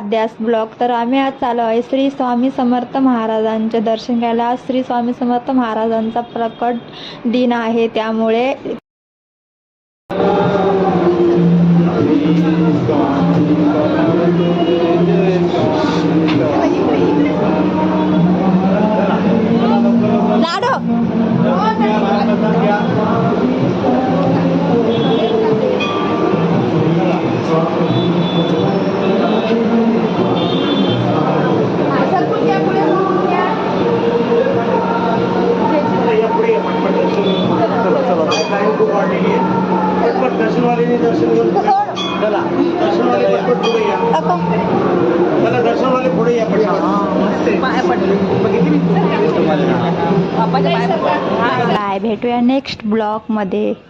आद्यास blog. तर आम्ही आज चालू आहे श्री स्वामी समर्थ महाराजांचे दर्शन घ्यायला. आज श्री स्वामी समर्थ महाराजांचा प्रकट दिन आहे, त्यामुळे लाडो दर्शनवाले पुढे या. बाय, भेटूया नेक्स्ट ब्लॉग मध्ये.